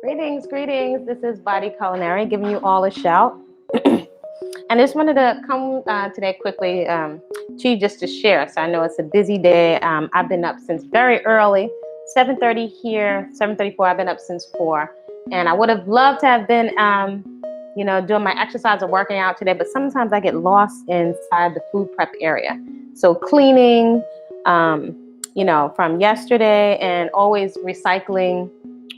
Greetings, greetings. This is Body-Culinary giving you all a shout. And I just wanted to come today quickly to you just to share. So I know it's a busy day. I've been up since very early, 7:30 here, 7:34. I've been up since 4. And I would have loved to have been, doing my exercise or working out today, but sometimes I get lost inside the food prep area. So cleaning, from yesterday and always recycling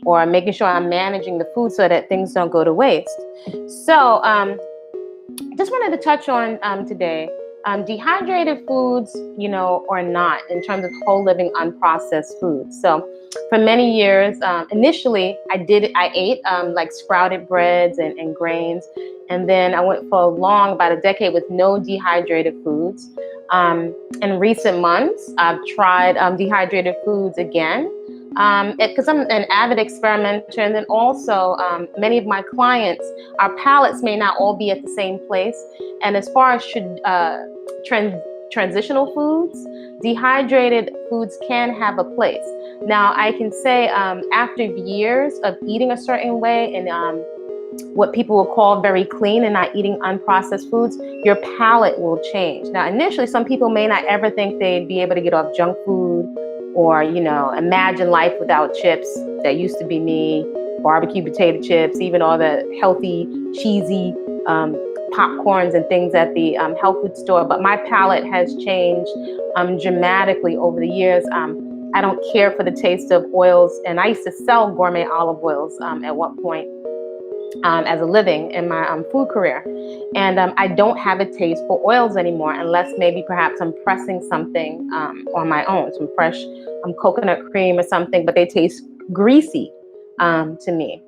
or making sure I'm managing the food so that things don't go to waste. So just wanted to touch on today dehydrated foods, or not in terms of whole living unprocessed foods. So for many years, initially I ate like sprouted breads and grains. And then I went for about a decade with no dehydrated foods. In recent months, I've tried dehydrated foods again because I'm an avid experimenter. And then also many of my clients, our palates may not all be at the same place. And as far as transitional foods, dehydrated foods can have a place. Now, I can say after years of eating a certain way and what people will call very clean and not eating unprocessed foods, your palate will change. Now, initially, some people may not ever think they'd be able to get off junk food or, imagine life without chips. That used to be me, barbecue potato chips, even all the healthy, cheesy popcorns and things at the health food store. But my palate has changed dramatically over the years. I don't care for the taste of oils. And I used to sell gourmet olive oils at one point. As a living in my food career. And I don't have a taste for oils anymore unless maybe perhaps I'm pressing something on my own, some fresh coconut cream or something, but they taste greasy to me.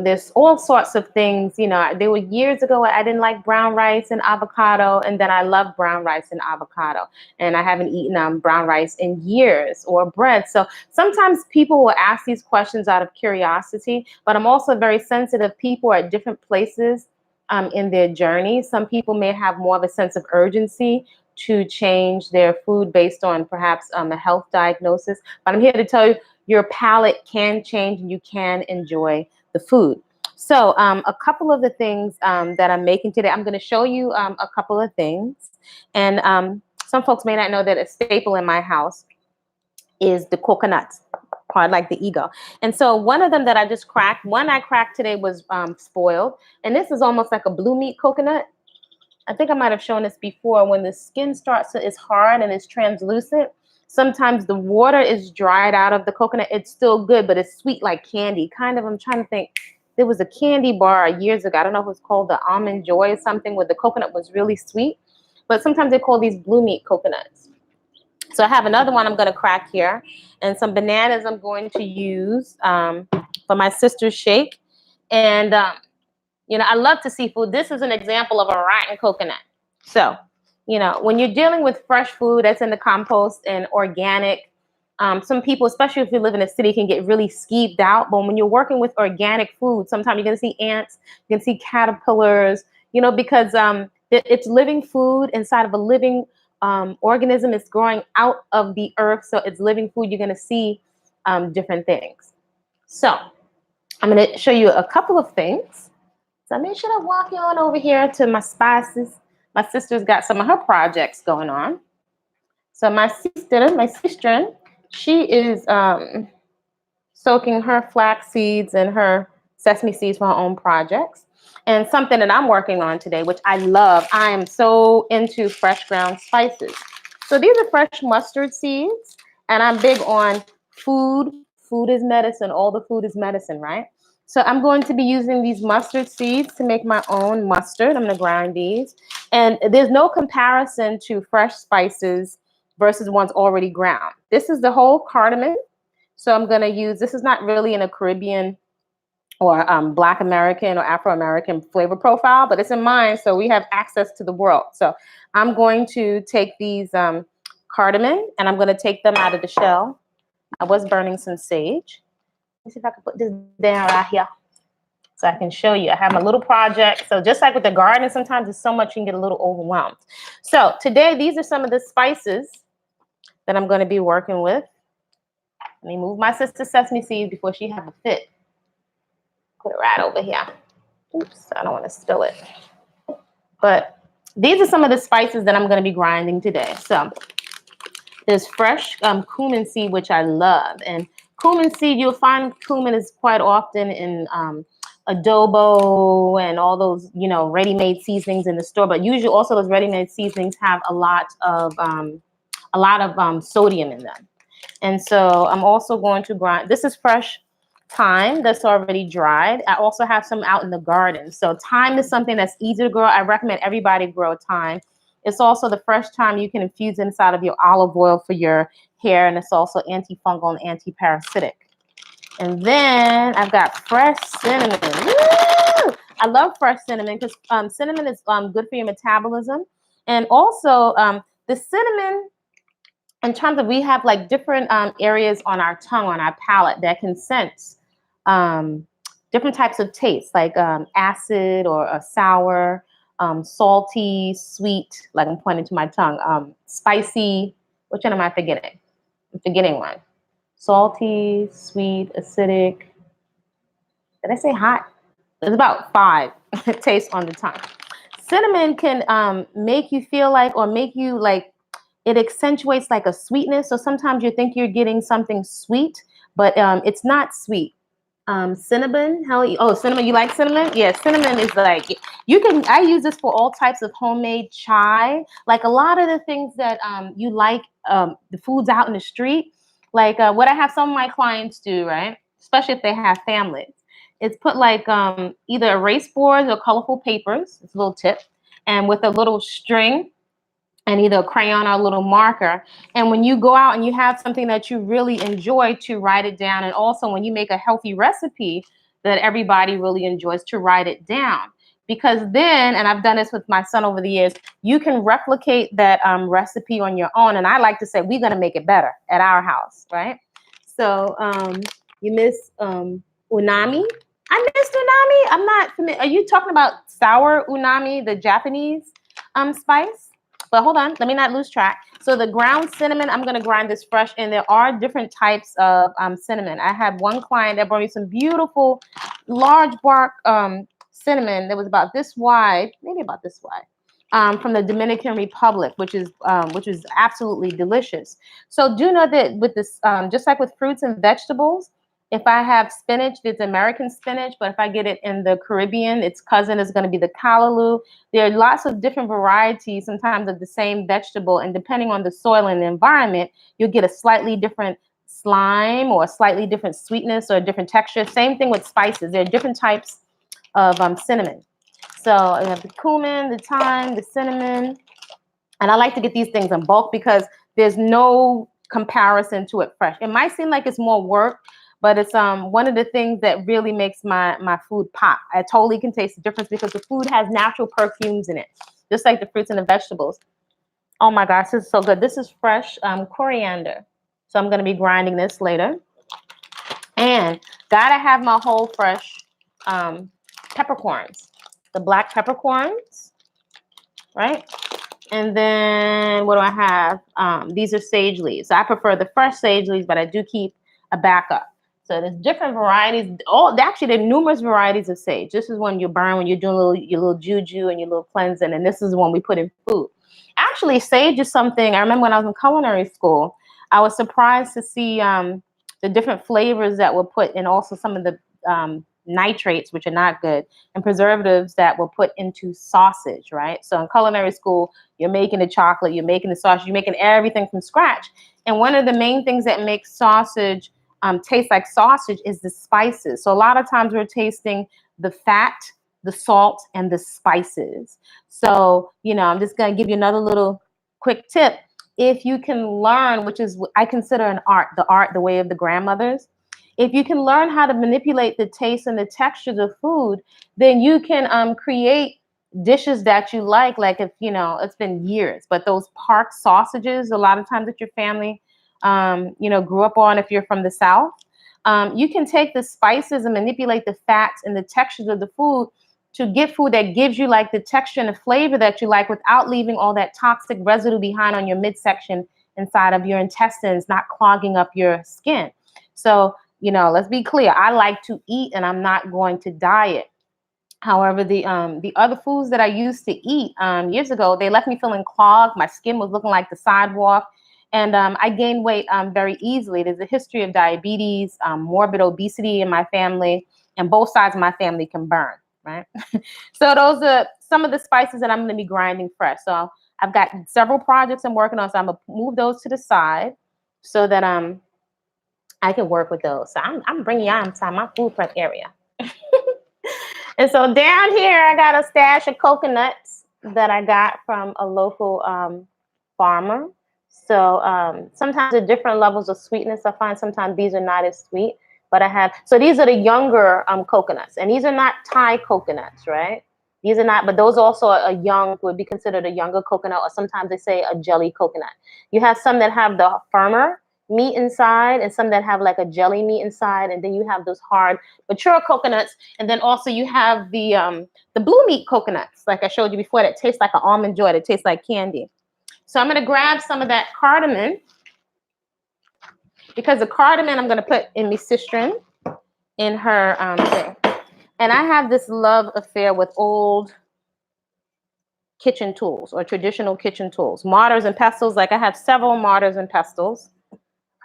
There's all sorts of things, there were years ago I didn't like brown rice and avocado, and then I love brown rice and avocado, and I haven't eaten brown rice in years, or bread. So sometimes people will ask these questions out of curiosity, but I'm also very sensitive. People are at different places in their journey. Some people may have more of a sense of urgency to change their food based on perhaps a health diagnosis, but I'm here to tell you, your palate can change and you can enjoy the food. So a couple of the things that I'm making today, I'm going to show you a couple of things. And some folks may not know that a staple in my house is the coconut part, like the ego. And so one of them that I just cracked, one I cracked today was spoiled. And this is almost like a blue meat coconut. I think I might have shown this before. When the skin starts to is hard and it's translucent, sometimes the water is dried out of the coconut. It's still good, but it's sweet like candy. Kind of, I'm trying to think. There was a candy bar years ago. I don't know if it was called the Almond Joy or something, where the coconut was really sweet. But sometimes they call these blue meat coconuts. So I have another one I'm going to crack here. And some bananas I'm going to use for my sister's shake. And I love to see food. This is an example of a rotten coconut. So, when you're dealing with fresh food that's in the compost and organic, some people, especially if you live in a city, can get really skeeved out. But when you're working with organic food, sometimes you're going to see ants, you can see caterpillars, because it's living food inside of a living organism. It's growing out of the earth. So it's living food. You're going to see different things. So I'm going to show you a couple of things. So I made sure to walk you on over here to my spices. My sister's got some of her projects going on. So my sister, she is soaking her flax seeds and her sesame seeds for her own projects. And something that I'm working on today, which I love. I am so into fresh ground spices. So these are fresh mustard seeds. And I'm big on food. Food is medicine. All the food is medicine, right? So I'm going to be using these mustard seeds to make my own mustard. I'm going to grind these. And there's no comparison to fresh spices versus ones already ground. This is the whole cardamom. So I'm going to use, this is not really in a Caribbean or Black American or Afro-American flavor profile, but it's in mine. So we have access to the world. So I'm going to take these cardamom and I'm going to take them out of the shell. I was burning some sage. Let me see if I can put this down right here so I can show you. I have my little project. So just like with the garden, sometimes there's so much you can get a little overwhelmed. So today, these are some of the spices that I'm going to be working with. Let me move my sister's sesame seeds before she has a fit. put it right over here. Oops, I don't want to spill it. But these are some of the spices that I'm going to be grinding today. So there's fresh cumin seed, which I love. And cumin seed, you'll find cumin is quite often in adobo and all those, ready-made seasonings in the store. But usually also those ready-made seasonings have a lot of sodium in them. And so I'm also going to grind. This is fresh thyme that's already dried. I also have some out in the garden. So thyme is something that's easy to grow. I recommend everybody grow thyme. It's also the fresh thyme you can infuse inside of your olive oil for your hair, and it's also antifungal and anti-parasitic. And then I've got fresh cinnamon. Woo! I love fresh cinnamon because cinnamon is good for your metabolism. And also the cinnamon, in terms of, we have like different areas on our tongue, on our palate that can sense different types of taste, like acid or sour, salty, sweet, like I'm pointing to my tongue, spicy. Which one am I forgetting? I'm forgetting one. Salty, sweet, acidic. Did I say hot? There's about 5 tastes on the tongue. Cinnamon can make you feel like, or make you like, it accentuates like a sweetness. So sometimes you think you're getting something sweet, but it's not sweet. Cinnamon, cinnamon, you like cinnamon? Yeah, cinnamon is like, I use this for all types of homemade chai. Like a lot of the things that you like, the foods out in the street, like what I have some of my clients do, right? Especially if they have families, it's put like either erase boards or colorful papers. It's a little tip. And with a little string, and either a crayon or a little marker. And when you go out and you have something that you really enjoy, to write it down. And also when you make a healthy recipe that everybody really enjoys, to write it down. Because then, and I've done this with my son over the years, you can replicate that recipe on your own. And I like to say, we're going to make it better at our house, right? So you miss unami. I missed unami. I'm not familiar. Are you talking about sour unami, the Japanese spice? But hold on, let me not lose track. So the ground cinnamon, I'm going to grind this fresh, and there are different types of cinnamon. I had one client that brought me some beautiful large bark cinnamon that was about this wide, maybe about this wide, from the Dominican Republic, which is absolutely delicious. So do know that with this, just like with fruits and vegetables, if I have spinach, it's American spinach, but if I get it in the Caribbean, its cousin is going to be the callaloo. There are lots of different varieties, sometimes of the same vegetable, and depending on the soil and the environment, you'll get a slightly different slime or a slightly different sweetness or a different texture. Same thing with spices. There are different types of cinnamon. So I have the cumin, the thyme, the cinnamon, and I like to get these things in bulk because there's no comparison to it fresh. It might seem like it's more work, but it's one of the things that really makes my food pop. I totally can taste the difference because the food has natural perfumes in it, just like the fruits and the vegetables. Oh my gosh, this is so good. This is fresh coriander. So I'm going to be grinding this later. And gotta have my whole fresh peppercorns, the black peppercorns, right? And then what do I have? These are sage leaves. So I prefer the fresh sage leaves, but I do keep a backup. So there's different varieties. Actually, there are numerous varieties of sage. This is one you burn when you're doing your little juju and your little cleansing, and this is the one we put in food. Actually, sage is something, I remember when I was in culinary school, I was surprised to see the different flavors that were put, and also some of the nitrates, which are not good, and preservatives that were put into sausage, right? So in culinary school, you're making the chocolate, you're making the sausage, you're making everything from scratch. And one of the main things that makes sausage taste like sausage is the spices. So a lot of times we're tasting the fat, the salt, and the spices. So, I'm just going to give you another little quick tip. If you can learn, which is, I consider an art, the way of the grandmothers. If you can learn how to manipulate the taste and the textures of food, then you can create dishes that you like if, it's been years. But those park sausages, a lot of times that your family grew up on, if you're from the South, you can take the spices and manipulate the fats and the textures of the food to get food that gives you like the texture and the flavor that you like without leaving all that toxic residue behind on your midsection inside of your intestines, not clogging up your skin. So You know, let's be clear. I like to eat and I'm not going to diet. However, the other foods that I used to eat years ago, they left me feeling clogged. My skin was looking like the sidewalk, and I gained weight very easily. There's a history of diabetes, morbid obesity in my family, and both sides of my family can burn, right? So those are some of the spices that I'm going to be grinding fresh. So I've got several projects I'm working on, so I'm gonna move those to the side so that I can work with those. So I'm bringing y'all inside my food prep area. And so down here, I got a stash of coconuts that I got from a local farmer. So sometimes the different levels of sweetness I find. Sometimes these are not as sweet, but I have. So these are the younger coconuts, and these are not Thai coconuts, right? These are not, but those also are young, would be considered a younger coconut, or sometimes they say a jelly coconut. You have some that have the firmer meat inside, and some that have like a jelly meat inside, and then you have those hard, mature coconuts, and then also you have the blue meat coconuts, like I showed you before, that taste like an almond joy, that tastes like candy. So I'm going to grab some of that cardamom, because the cardamom I'm going to put in my cistern in her thing. And I have this love affair with old kitchen tools or traditional kitchen tools, mortars and pestles. Like I have several mortars and pestles.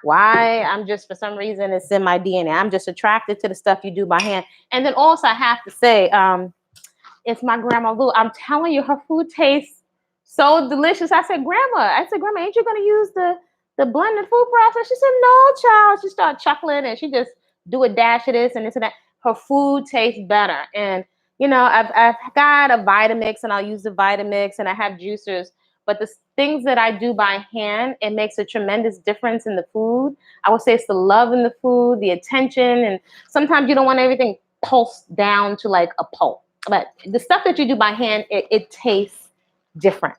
Why? I'm just, for some reason, it's in my DNA. I'm just attracted to the stuff you do by hand. And then also I have to say, it's my grandma Lou. I'm telling you, her food tastes so delicious. I said, Grandma, ain't you gonna use the blended food process? She said, no, child. She started chuckling and she just do a dash of this and this and that. Her food tastes better. And you know, I've got a Vitamix and I'll use the Vitamix, and I have juicers. But the things that I do by hand, it makes a tremendous difference in the food. I would say it's the love in the food, the attention, and sometimes you don't want everything pulsed down to like a pulp. But the stuff that you do by hand, it tastes different.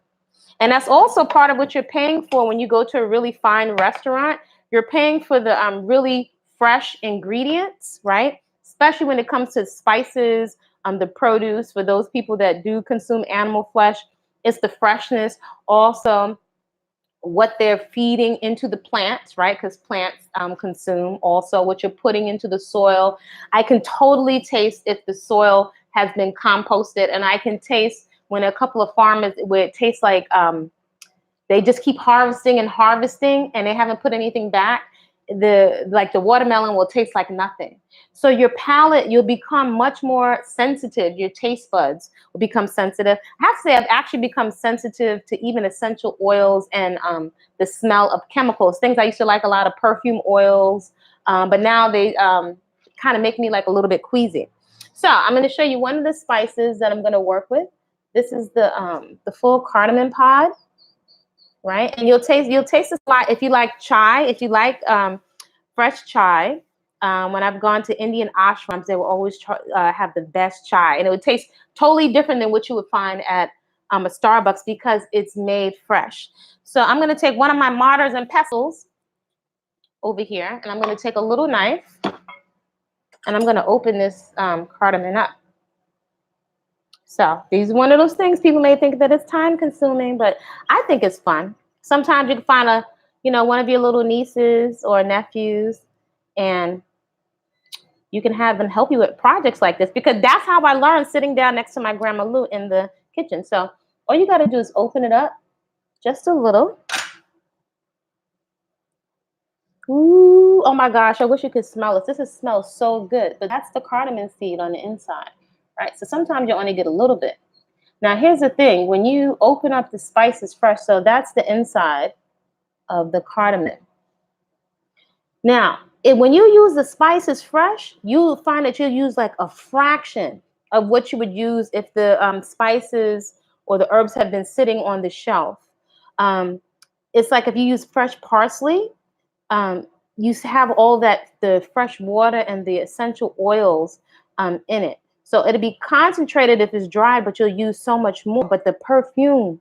And that's also part of what you're paying for when you go to a really fine restaurant. You're paying for the really fresh ingredients, right? Especially when it comes to spices, the produce. For those people that do consume animal flesh, it's the freshness. Also, what they're feeding into the plants, right? Because plants consume also what you're putting into the soil. I can totally taste if the soil has been composted, and I can taste when a couple of farmers, where it tastes like they just keep harvesting and harvesting, and they haven't put anything back. The watermelon will taste like nothing. So your palate, you'll become much more sensitive. Your taste buds will become sensitive. I have to say, I've actually become sensitive to even essential oils and the smell of chemicals. Things I used to like a lot of perfume oils, but now they kind of make me like a little bit queasy. So I'm going to show you one of the spices that I'm going to work with. This is the full cardamom pod. Right, and you'll taste the spot if you like chai. If you like fresh chai, when I've gone to Indian ashrams, they will always have the best chai, and it would taste totally different than what you would find at a Starbucks because it's made fresh. So I'm going to take one of my mortars and pestles over here, and I'm going to take a little knife, and I'm going to open this cardamom up. So these are one of those things people may think that it's time consuming, but I think it's fun. Sometimes you can find one of your little nieces or nephews, and you can have them help you with projects like this, because that's how I learned, sitting down next to my grandma Lou in the kitchen. So all you got to do is open it up just a little. Ooh, oh my gosh, I wish you could smell it. This smells so good, but that's the cardamom seed on the inside, right? So sometimes you only get a little bit. Now, here's the thing. When you open up the spices fresh, so that's the inside of the cardamom. Now, when you use the spices fresh, you'll find that you'll use like a fraction of what you would use if the spices or the herbs have been sitting on the shelf. It's like if you use fresh parsley, you have all the fresh water and the essential oils in it. So it'll be concentrated if it's dry, but you'll use so much more. But the perfume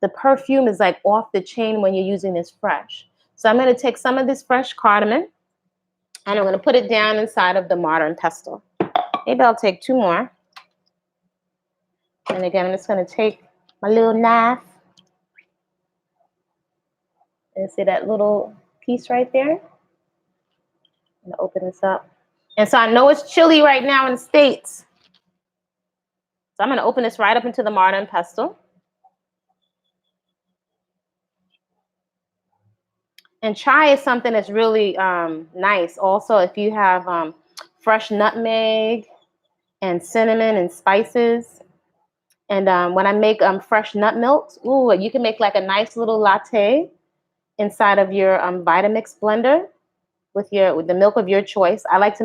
is like off the chain when you're using this fresh. So I'm going to take some of this fresh cardamom, and I'm going to put it down inside of the mortar and pestle. Maybe I'll take two more. And again, I'm just going to take my little knife. And see that little piece right there? I'm gonna open this up. And so I know it's chilly right now in the States. So I'm gonna open this right up into the mortar and pestle. And chai is something that's really nice. Also, if you have fresh nutmeg and cinnamon and spices. And when I make fresh nut milks, ooh, you can make like a nice little latte inside of your Vitamix blender with the milk of your choice. I like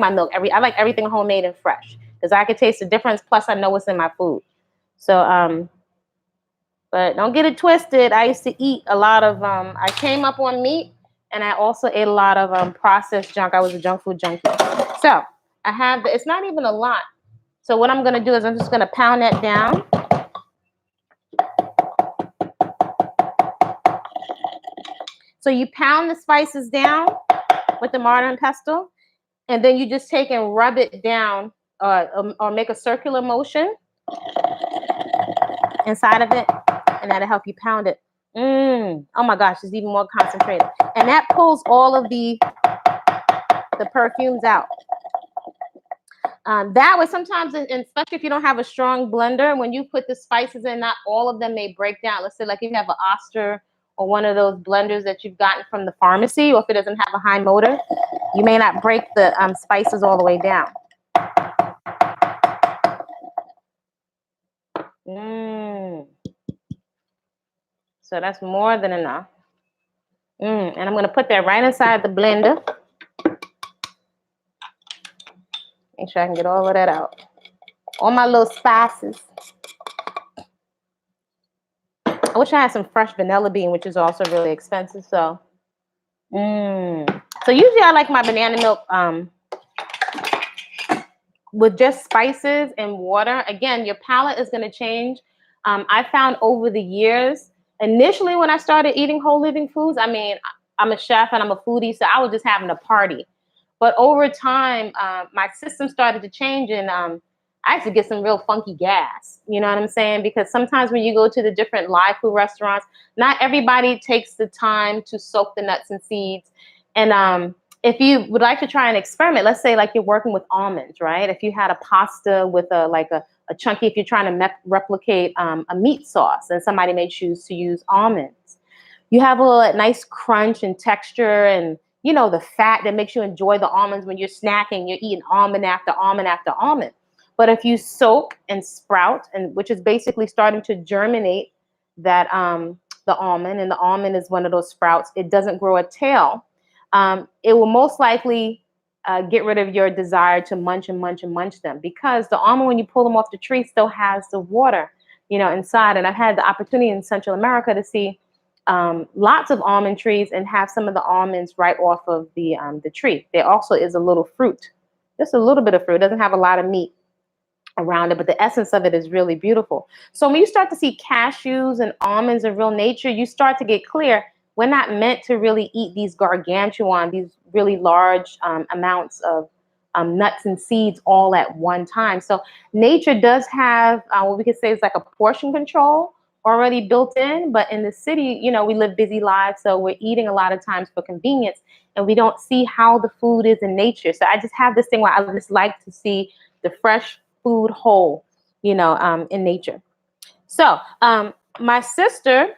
my milk I like everything homemade and fresh because I can taste the difference. Plus, I know what's in my food. So, but don't get it twisted. I used to eat a lot of. I came up on meat, and I also ate a lot of processed junk. I was a junk food junkie. So I have. It's not even a lot. So what I'm gonna do is I'm just gonna pound that down. So you pound the spices down with the mortar and pestle, and then you just take and rub it down or make a circular motion inside of it, and that'll help you pound it. Oh my gosh, it's even more concentrated. And that pulls all of the perfumes out. That way, sometimes, especially if you don't have a strong blender, when you put the spices in, not all of them may break down. Let's say like if you have an Oster or one of those blenders that you've gotten from the pharmacy, or if it doesn't have a high motor, you may not break the spices all the way down. So that's more than enough. And I'm going to put that right inside the blender. Make sure I can get all of that out. All my little spices. I wish I had some fresh vanilla bean, which is also really expensive. So, so usually I like my banana milk with just spices and water. Again, your palate is going to change. I found over the years, initially when I started eating whole living foods, I mean, I'm a chef and I'm a foodie, so I was just having a party. But over time, my system started to change, and I used to get some real funky gas. You know what I'm saying? Because sometimes when you go to the different live food restaurants, not everybody takes the time to soak the nuts and seeds. And if you would like to try an experiment, let's say like you're working with almonds, right? If you had a pasta with a chunky, if you're trying to replicate a meat sauce, and somebody may choose to use almonds, you have a nice crunch and texture, and you know the fat that makes you enjoy the almonds when you're snacking. You're eating almond after almond after almond. But if you soak and sprout, and which is basically starting to germinate that the almond, and the almond is one of those sprouts, it doesn't grow a tail. It will most likely get rid of your desire to munch and munch and munch them, because the almond, when you pull them off the tree, still has the water, you know, inside. And I've had the opportunity in Central America to see lots of almond trees and have some of the almonds right off of the tree. There also is a little fruit, just a little bit of fruit. It doesn't have a lot of meat around it, but the essence of it is really beautiful. So when you start to see cashews and almonds in real nature, you start to get clear. We're not meant to really eat these gargantuan, these really large amounts of nuts and seeds all at one time. So nature does have what we could say is like a portion control already built in. But in the city, you know, we live busy lives, so we're eating a lot of times for convenience, and we don't see how the food is in nature. So I just have this thing where I just like to see the fresh food whole, you know, in nature. So my sister,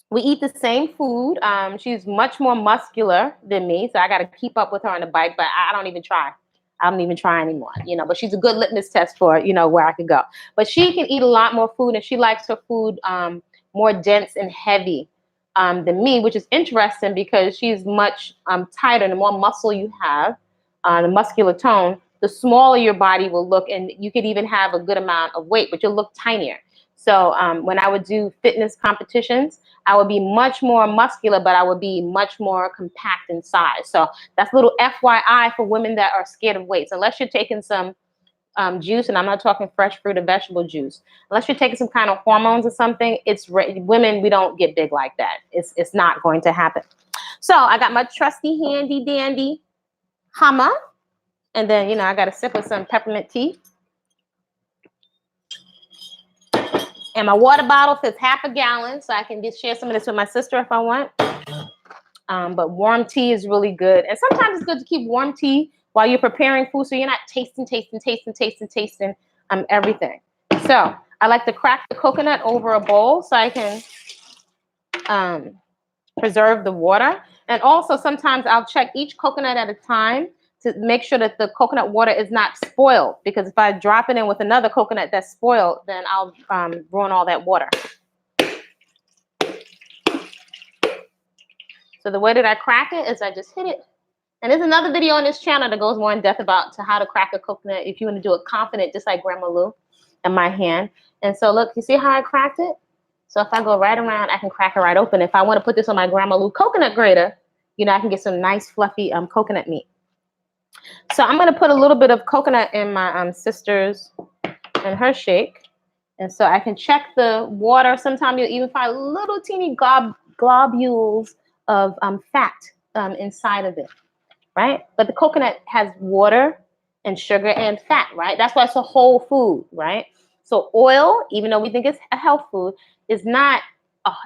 we eat the same food. She's much more muscular than me, so I got to keep up with her on the bike, but I don't even try. I don't even try anymore, you know, but she's a good litmus test for, you know, where I could go. But she can eat a lot more food, and she likes her food more dense and heavy than me, which is interesting because she's much tighter. The more muscle you have, the muscular tone, the smaller your body will look, and you could even have a good amount of weight, but you'll look tinier. So when I would do fitness competitions, I would be much more muscular, but I would be much more compact in size. So that's a little FYI for women that are scared of weights. Unless you're taking some juice, and I'm not talking fresh fruit or vegetable juice, unless you're taking some kind of hormones or something, women, we don't get big like that. It's not going to happen. So I got my trusty handy dandy hammer, and then, you know, I got a sip of some peppermint tea. And my water bottle fits half a gallon, so I can just share some of this with my sister if I want. But warm tea is really good. And sometimes it's good to keep warm tea while you're preparing food so you're not tasting everything. So I like to crack the coconut over a bowl so I can preserve the water. And also sometimes I'll check each coconut at a time to make sure that the coconut water is not spoiled, because if I drop it in with another coconut that's spoiled, then I'll ruin all that water. So the way that I crack it is I just hit it. And there's another video on this channel that goes more in depth about how to crack a coconut if you want to do it confident, just like Grandma Lou in my hand. And so look, you see how I cracked it? So if I go right around, I can crack it right open. If I want to put this on my Grandma Lou coconut grater, you know, I can get some nice fluffy coconut meat. So I'm going to put a little bit of coconut in my sister's and her shake. And so I can check the water. Sometimes you'll even find little teeny globules of fat inside of it, right? But the coconut has water and sugar and fat, right? That's why it's a whole food, right? So oil, even though we think it's a health food, is not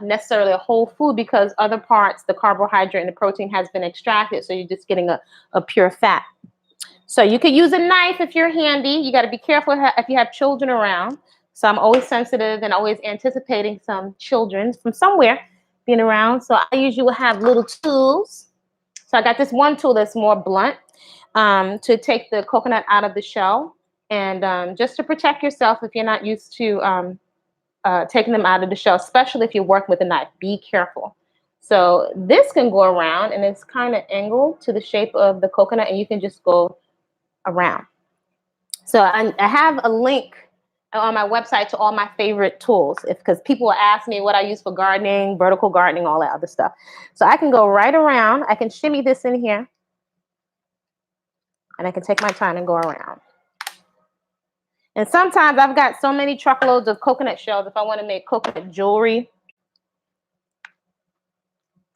necessarily a whole food, because other parts, the carbohydrate and the protein, has been extracted. So you're just getting a pure fat. So you could use a knife if you're handy. You got to be careful if you have children around. So I'm always sensitive and always anticipating some children from somewhere being around. So I usually will have little tools. So I got this one tool that's more blunt to take the coconut out of the shell, and just to protect yourself if you're not used to taking them out of the shell, especially if you're working with a knife. Be careful. So this can go around, and it's kind of angled to the shape of the coconut, and you can just go around. So I have a link on my website to all my favorite tools, because people will ask me what I use for gardening, vertical gardening, all that other stuff. So I can go right around. I can shimmy this in here, and I can take my time and go around. And sometimes I've got so many truckloads of coconut shells if I want to make coconut jewelry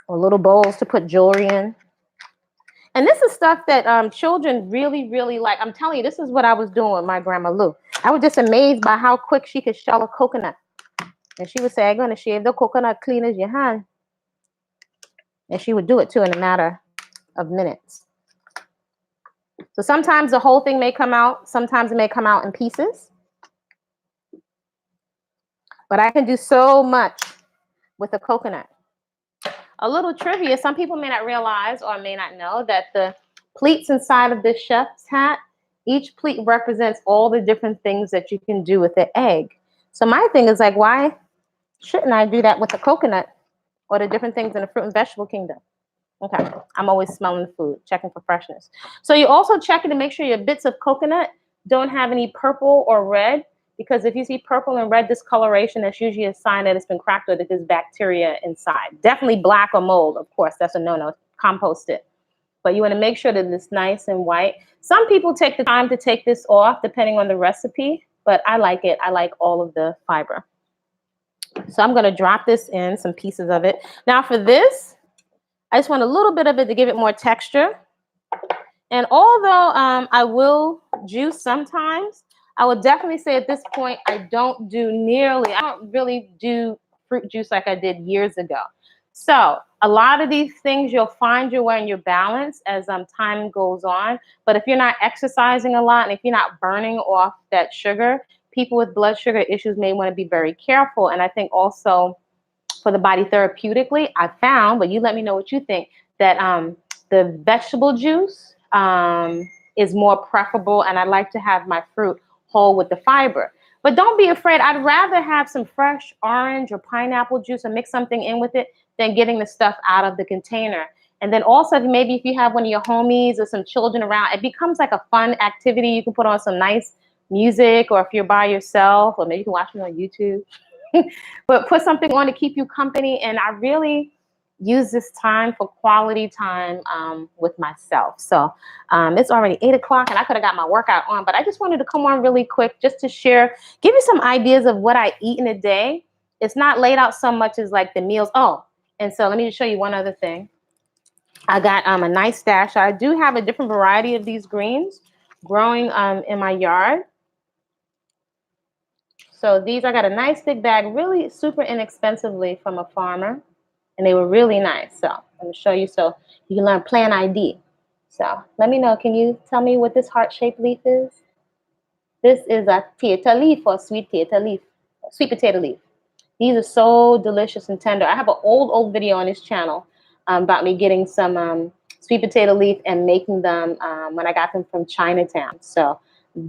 or little bowls to put jewelry in. And this is stuff that children really, really like. I'm telling you, this is what I was doing with my Grandma Lou. I was just amazed by how quick she could shell a coconut. And she would say, I'm going to shave the coconut clean as your hand. And she would do it too in a matter of minutes. So sometimes the whole thing may come out. Sometimes it may come out in pieces. But I can do so much with a coconut. A little trivia, some people may not realize or may not know that the pleats inside of this chef's hat, each pleat represents all the different things that you can do with the egg. So my thing is like, why shouldn't I do that with the coconut or the different things in the fruit and vegetable kingdom? Okay, I'm always smelling the food, checking for freshness. So you also check it to make sure your bits of coconut don't have any purple or red, because if you see purple and red discoloration, that's usually a sign that it's been cracked or that there's bacteria inside. Definitely black or mold, of course, that's a no-no. Compost it. But you want to make sure that it's nice and white. Some people take the time to take this off depending on the recipe, but I like it. I like all of the fiber. So I'm going to drop this in, some pieces of it. Now for this, I just want a little bit of it to give it more texture. And although I will juice sometimes, I would definitely say at this point, I don't really do fruit juice like I did years ago. So a lot of these things, you'll find your way in your balance as time goes on. But if you're not exercising a lot and if you're not burning off that sugar, people with blood sugar issues may want to be very careful. And I think also for the body therapeutically, I found, but you let me know what you think, that the vegetable juice is more preferable, and I like to have my fruit whole with the fiber. But don't be afraid. I'd rather have some fresh orange or pineapple juice or mix something in with it than getting the stuff out of the container. And then also, maybe if you have one of your homies or some children around, it becomes like a fun activity. You can put on some nice music, or if you're by yourself, or maybe you can watch it on YouTube. But put something on to keep you company. And I really use this time for quality time with myself. So it's already 8 o'clock and I could have got my workout on, but I just wanted to come on really quick just to share, give you some ideas of what I eat in a day. It's not laid out so much as like the meals. Oh, and so let me just show you one other thing. I got a nice stash. I do have a different variety of these greens growing in my yard. So these, I got a nice big bag, really super inexpensively from a farmer. and they were really nice. So I'm gonna show you so you can learn plant ID. So let me know. Can you tell me what this heart-shaped leaf is? This is a theater leaf or sweet theater leaf, sweet potato leaf. These are so delicious and tender. I have an old video on this channel about me getting some sweet potato leaf and making them when I got them from Chinatown. So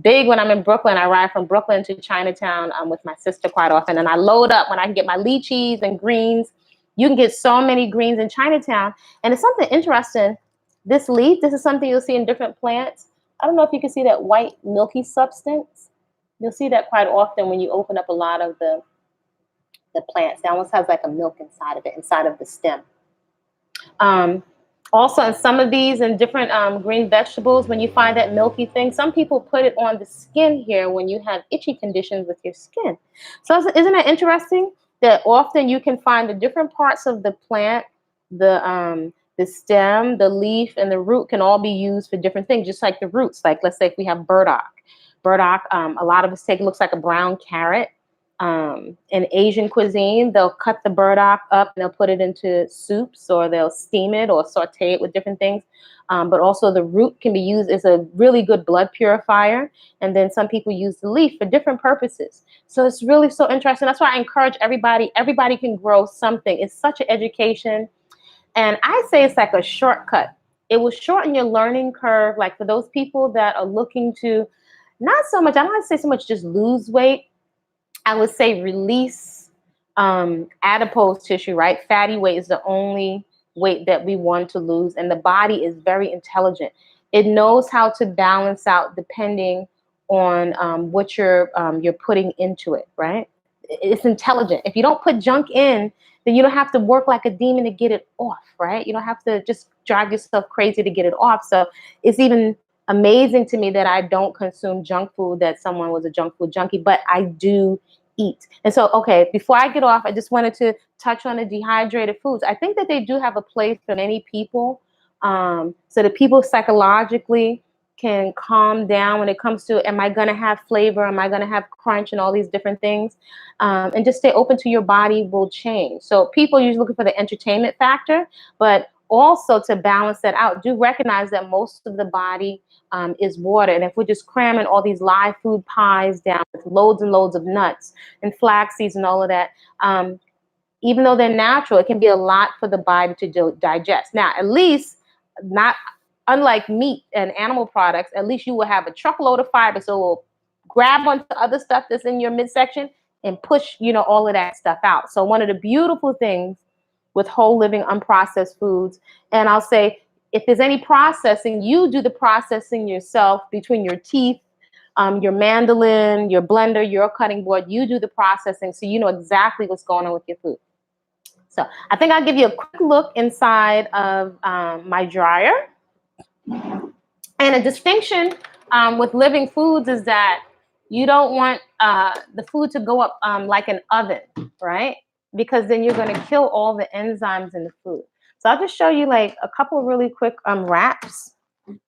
big when I'm in Brooklyn. I ride from Brooklyn to Chinatown with my sister quite often. And I load up when I can get my lychees and greens. You can get so many greens in Chinatown. And it's something interesting. This leaf, this is something you'll see in different plants. I don't know if you can see that white milky substance. You'll see that quite often when you open up a lot of the plants. It almost has like a milk inside of it, inside of the stem. Also, in some of these and different green vegetables, when you find that milky thing, some people put it on the skin here when you have itchy conditions with your skin. So isn't it interesting that often you can find the different parts of the plant, the stem, the leaf, and the root can all be used for different things, just like the roots. Like let's say if we have burdock. Burdock, a lot of us take, it looks like a brown carrot. In Asian cuisine, they'll cut the burdock up and they'll put it into soups, or they'll steam it or saute it with different things. But also the root can be used as a really good blood purifier. And then some people use the leaf for different purposes. So it's really so interesting. That's why I encourage everybody. Everybody can grow something. It's such an education. And I say it's like a shortcut. It will shorten your learning curve. Like for those people that are looking to, not so much, I don't want to say so much just lose weight. I would say release adipose tissue, right? Fatty weight is the only weight that we want to lose. And the body is very intelligent. It knows how to balance out depending on what you're putting into it, right? It's intelligent. If you don't put junk in, then you don't have to work like a demon to get it off, right? You don't have to just drive yourself crazy to get it off. So it's even amazing to me that I don't consume junk food, that someone was a junk food junkie, but I do eat. And so, okay, before I get off, I just wanted to touch on the dehydrated foods. I think that they do have a place for many people, so that people psychologically can calm down when it comes to, am I going to have flavor? Am I going to have crunch and all these different things? And just stay open to your body will change. So people are usually looking for the entertainment factor, but also to balance that out, do recognize that most of the body is water. And if we're just cramming all these live food pies down with loads and loads of nuts and flax seeds and all of that, even though they're natural, it can be a lot for the body to digest. Now, at least, not unlike meat and animal products, at least you will have a truckload of fiber. So we'll grab onto other stuff that's in your midsection and push, all of that stuff out. So one of the beautiful things with whole living unprocessed foods, and I'll say, if there's any processing, you do the processing yourself between your teeth, your mandolin, your blender, your cutting board. You do the processing, so you know exactly what's going on with your food. So I think I'll give you a quick look inside of my dryer. And a distinction with living foods is that you don't want the food to go up like an oven, right? Because then you're going to kill all the enzymes in the food. So I'll just show you like a couple really quick wraps,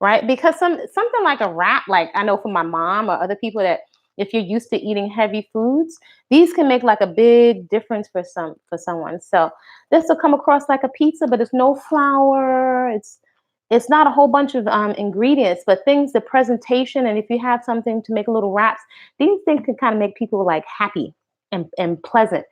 right? Because something like a wrap, like I know from my mom or other people, that if you're used to eating heavy foods, these can make like a big difference for someone. So this will come across like a pizza, but it's no flour. It's not a whole bunch of ingredients, but things, the presentation, and if you have something to make little wraps, these things can kind of make people like happy and pleasant,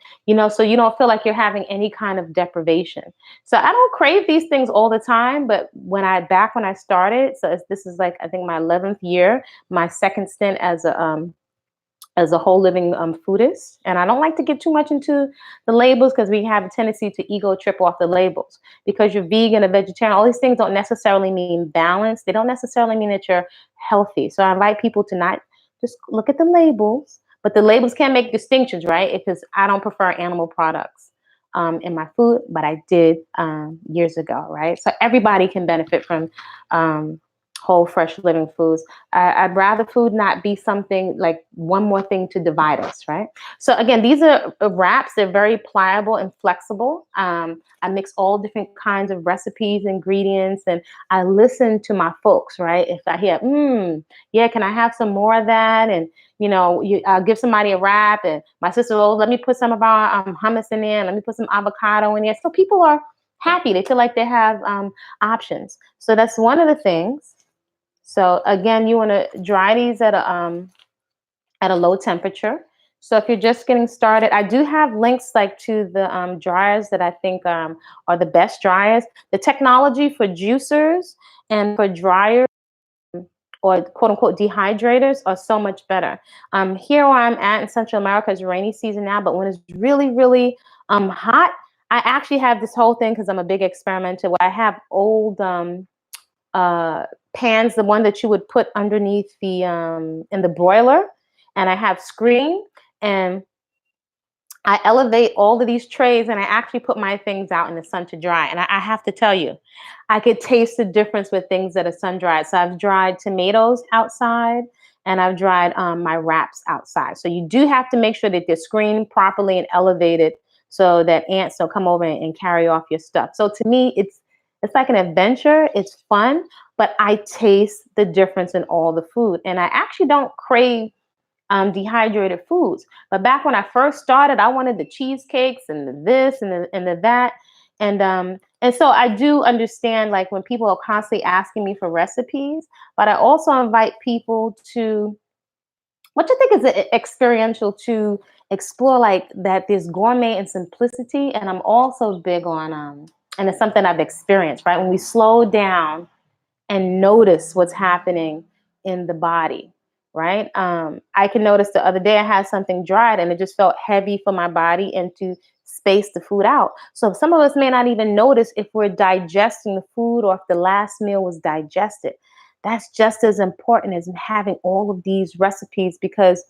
so you don't feel like you're having any kind of deprivation. So I don't crave these things all the time, but when I started, so this is like, I think my 11th year, my second stint as a whole living foodist. And I don't like to get too much into the labels because we have a tendency to ego trip off the labels. Because you're vegan or vegetarian, all these things don't necessarily mean balance. They don't necessarily mean that you're healthy. So I invite people to not just look at the labels, but the labels can make distinctions, right? Because I don't prefer animal products in my food, but I did years ago, right? So everybody can benefit from whole, fresh, living foods. I'd rather food not be something like one more thing to divide us, right? So again, these are wraps. They're very pliable and flexible. I mix all different kinds of recipes, ingredients, and I listen to my folks, right? If I hear, yeah, can I have some more of that? And I'll give somebody a wrap, and my sister, oh, let me put some of our hummus in there, and let me put some avocado in there. So people are happy. They feel like they have options. So that's one of the things. So again, you want to dry these at a low temperature. So if you're just getting started, I do have links like to the dryers that I think are the best dryers. The technology for juicers and for dryers or quote unquote dehydrators are so much better. Here where I'm at in Central America is rainy season now, but when it's really, really hot, I actually have this whole thing because I'm a big experimenter where I have old pans, the one that you would put underneath the in the broiler, and I have screen, and I elevate all of these trays, and I actually put my things out in the sun to dry. And I have to tell you, I could taste the difference with things that are sun dried. So I've dried tomatoes outside, and I've dried my wraps outside. So you do have to make sure that they're screened properly and elevated so that ants don't come over and carry off your stuff. So to me, it's like an adventure. It's fun, but I taste the difference in all the food, and I actually don't crave dehydrated foods. But back when I first started, I wanted the cheesecakes and the this and the that. And so I do understand like when people are constantly asking me for recipes, but I also invite people to, which I think is experiential, to explore like that there's gourmet and simplicity. And I'm also big on, and it's something I've experienced, right? When we slow down and notice what's happening in the body, right? I can notice the other day I had something dried and it just felt heavy for my body and to space the food out. So some of us may not even notice if we're digesting the food or if the last meal was digested. That's just as important as having all of these recipes because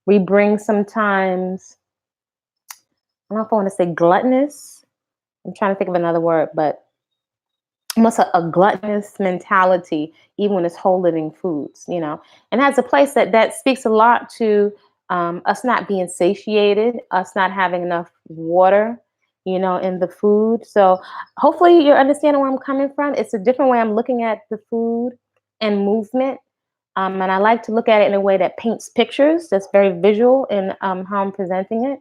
we bring sometimes, I don't know if I want to say gluttonous. I'm trying to think of another word, but almost a gluttonous mentality, even when it's whole living foods, and has a place that speaks a lot to us not being satiated, us not having enough water, in the food. So hopefully you're understanding where I'm coming from. It's a different way I'm looking at the food and movement. And I like to look at it in a way that paints pictures, that's very visual in how I'm presenting it,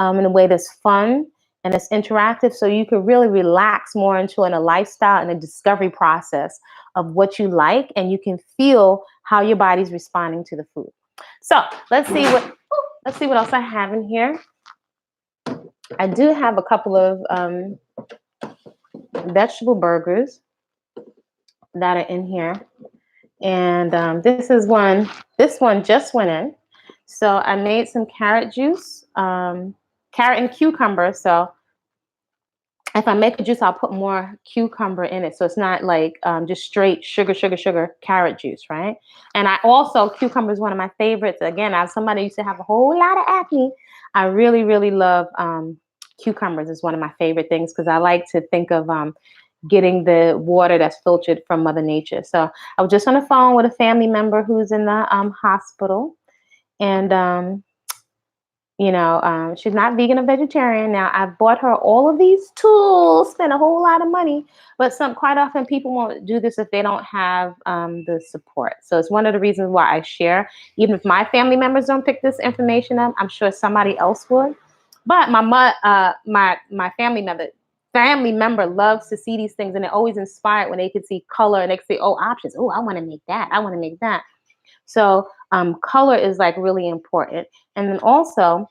in a way that's fun and it's interactive. So you can really relax more into a lifestyle and a discovery process of what you like, and you can feel how your body's responding to the food. So let's see what else I have in here. I do have a couple of vegetable burgers that are in here. And this one just went in. So I made some carrot juice, carrot and cucumber. So if I make a juice, I'll put more cucumber in it. So it's not like just straight sugar carrot juice, right? And cucumber is one of my favorites. Again, as somebody who used to have a whole lot of acne, I really, really love cucumbers. Is one of my favorite things because I like to think of getting the water that's filtered from Mother Nature. So I was just on the phone with a family member who's in the hospital, and she's not vegan or vegetarian. Now I've bought her all of these tools, spent a whole lot of money, but quite often people won't do this if they don't have the support. So it's one of the reasons why I share. Even if my family members don't pick this information up, I'm sure somebody else would. But my family member loves to see these things, and they're always inspired when they can see color and they can say, "Oh, options. Oh, I want to make that. I want to make that." So color is like really important, and then also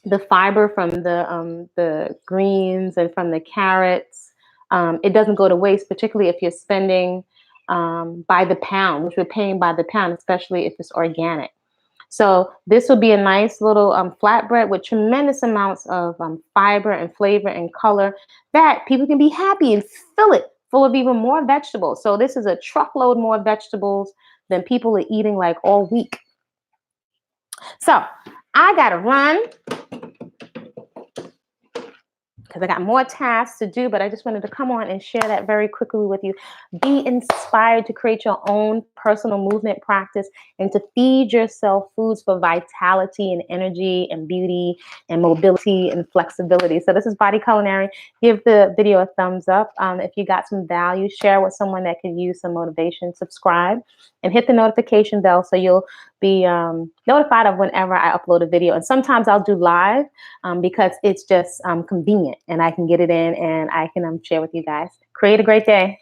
the fiber from the greens and from the carrots. It doesn't go to waste, particularly if you're spending by the pound, which we're paying by the pound, especially if it's organic. So this would be a nice little flatbread with tremendous amounts of fiber and flavor and color that people can be happy and fill it full of even more vegetables. So this is a truckload more vegetables than people are eating like all week. So I got to run because because I got more tasks to do, but I just wanted to come on and share that very quickly with you. Be inspired to create your own personal movement practice and to feed yourself foods for vitality and energy and beauty and mobility and flexibility. So this is Body Culinary. Give the video a thumbs up. If you got some value, share with someone that could use some motivation, subscribe, and hit the notification bell so you'll be notified of whenever I upload a video. And sometimes I'll do live because it's just convenient and I can get it in and I can share with you guys. Create a great day.